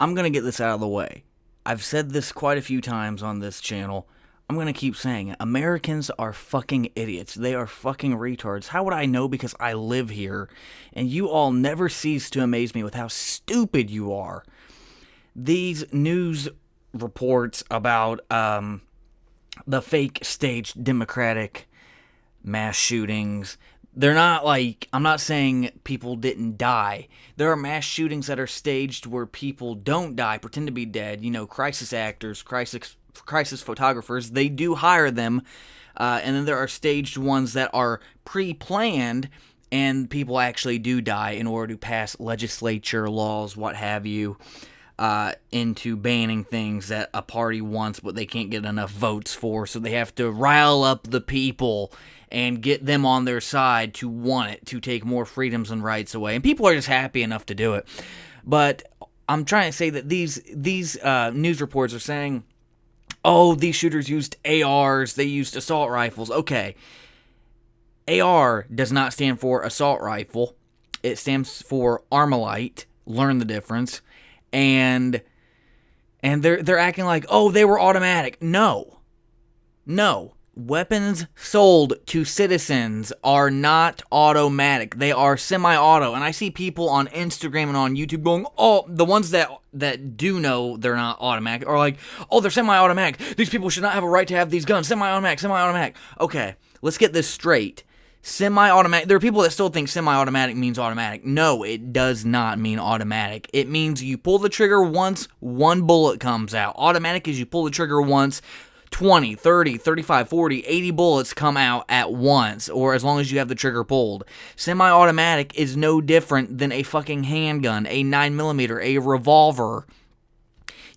I'm going to get this out of the way. I've said this quite a few times on this channel. I'm going to keep saying it. Americans are fucking idiots. They are fucking retards. How would I know? Because I live here. And you all never cease to amaze me with how stupid you are. These news reports about the fake staged Democratic mass shootings, they're not like, I'm not saying people didn't die. There are mass shootings that are staged where people don't die, pretend to be dead. You know, crisis actors, crisis photographers, they do hire them. And then there are staged ones that are pre-planned, and people actually do die in order to pass legislature laws, what have you, into banning things that a party wants but they can't get enough votes for, so they have to rile up the people and get them on their side to want it, to take more freedoms and rights away. And people are just happy enough to do it. But I'm trying to say that these news reports are saying, oh, these shooters used ARs, they used assault rifles. Okay, AR does not stand for assault rifle. It stands for Armalite. Learn the difference. And they're acting like, oh, they were automatic. No. Weapons sold to citizens are not automatic. They are semi-auto. And I see people on Instagram and on YouTube going, oh, the ones that do know they're not automatic are like, oh, they're semi-automatic. These people should not have a right to have these guns. Semi-automatic. Okay, let's get this straight. Semi-automatic, there are people that still think semi-automatic means automatic. No, it does not mean automatic. It means you pull the trigger once, one bullet comes out. Automatic is you pull the trigger once, 20, 30, 35, 40, 80 bullets come out at once, or as long as you have the trigger pulled. Semi-automatic is no different than a fucking handgun, a 9mm, a revolver.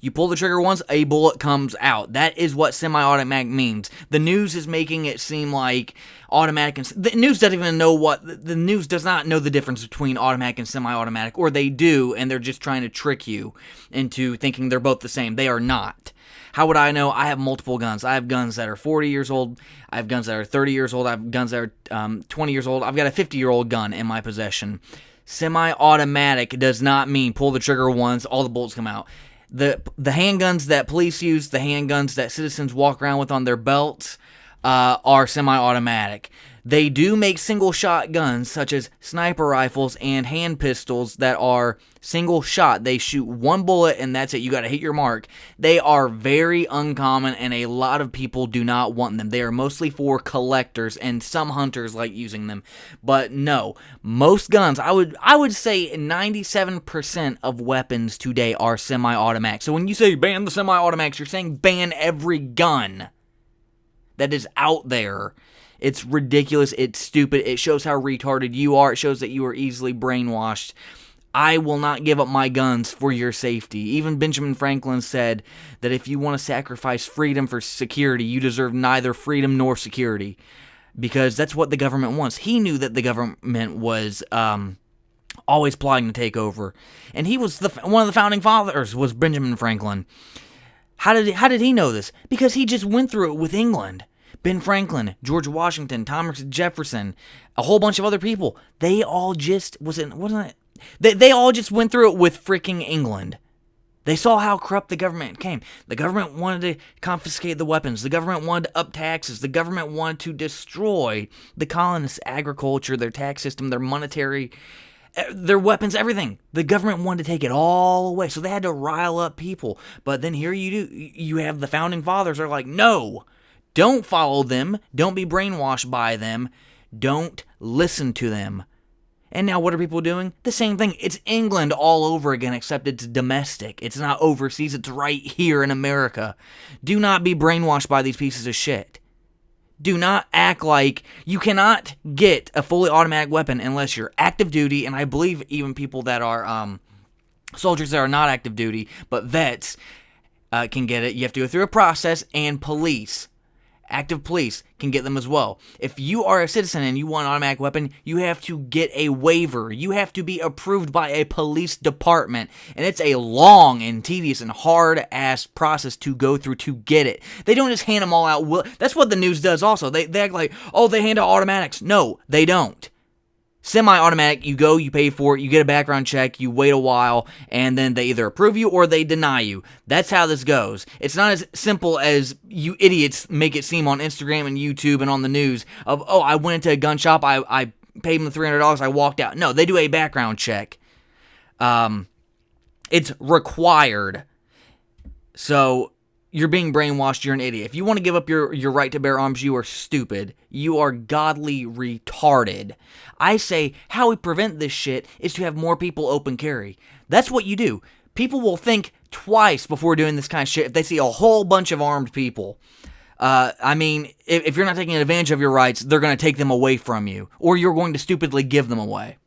You pull the trigger once, a bullet comes out. That is what semi-automatic means. The news is making it seem like automatic and... The news doesn't even know what... The news does not know the difference between automatic and semi-automatic. Or they do, and they're just trying to trick you into thinking they're both the same. They are not. How would I know? I have multiple guns. I have guns that are 40 years old. I have guns that are 30 years old. I have guns that are 20 years old. I've got a 50-year-old gun in my possession. Semi-automatic does not mean pull the trigger once, all the bullets come out. The handguns that police use, the handguns that citizens walk around with on their belts, are semi-automatic. They do make single-shot guns, such as sniper rifles and hand pistols that are single-shot. They shoot one bullet, and that's it. You gotta hit your mark. They are very uncommon, and a lot of people do not want them. They are mostly for collectors, and some hunters like using them. But no, most guns, I would say 97% of weapons today are semi-automatic. So when you say ban the semi-automatics, you're saying ban every gun that is out there. It's ridiculous. It's stupid. It shows how retarded you are. It shows that you are easily brainwashed. I will not give up my guns for your safety. Even Benjamin Franklin said that if you want to sacrifice freedom for security, you deserve neither freedom nor security. Because that's what the government wants. He knew that the government was always plotting to take over. And he was one of the founding fathers, was Benjamin Franklin. How did he know this? Because he just went through it with England. Ben Franklin, George Washington, Thomas Jefferson, a whole bunch of other people. They all just They all just went through it with freaking England. They saw how corrupt the government came. The government wanted to confiscate the weapons. The government wanted to up taxes. The government wanted to destroy the colonists' agriculture, their tax system, their monetary, their weapons, everything. The government wanted to take it all away. So they had to rile up people. But then here you have the founding fathers are like, no. Don't follow them. Don't be brainwashed by them. Don't listen to them. And now what are people doing? The same thing. It's England all over again, except it's domestic. It's not overseas. It's right here in America. Do not be brainwashed by these pieces of shit. Do not act like you cannot get a fully automatic weapon unless you're active duty, and I believe even people that are soldiers that are not active duty, but vets can get it. You have to go through a process, and police. Active police can get them as well. If you are a citizen and you want an automatic weapon, you have to get a waiver. You have to be approved by a police department. And it's a long and tedious and hard-ass process to go through to get it. They don't just hand them all out. That's what the news does also. They act like, oh, they hand out automatics. No, they don't. Semi-automatic, you go, you pay for it, you get a background check, you wait a while, and then they either approve you or they deny you. That's how this goes. It's not as simple as you idiots make it seem on Instagram and YouTube and on the news of, oh, I went into a gun shop, I paid them the $300, I walked out. No, they do a background check. It's required. So you're being brainwashed, you're an idiot. If you want to give up your right to bear arms, you are stupid. You are godly retarded. I say how we prevent this shit is to have more people open carry. That's what you do. People will think twice before doing this kind of shit if they see a whole bunch of armed people. I mean, if you're not taking advantage of your rights, they're going to take them away from you, or you're going to stupidly give them away.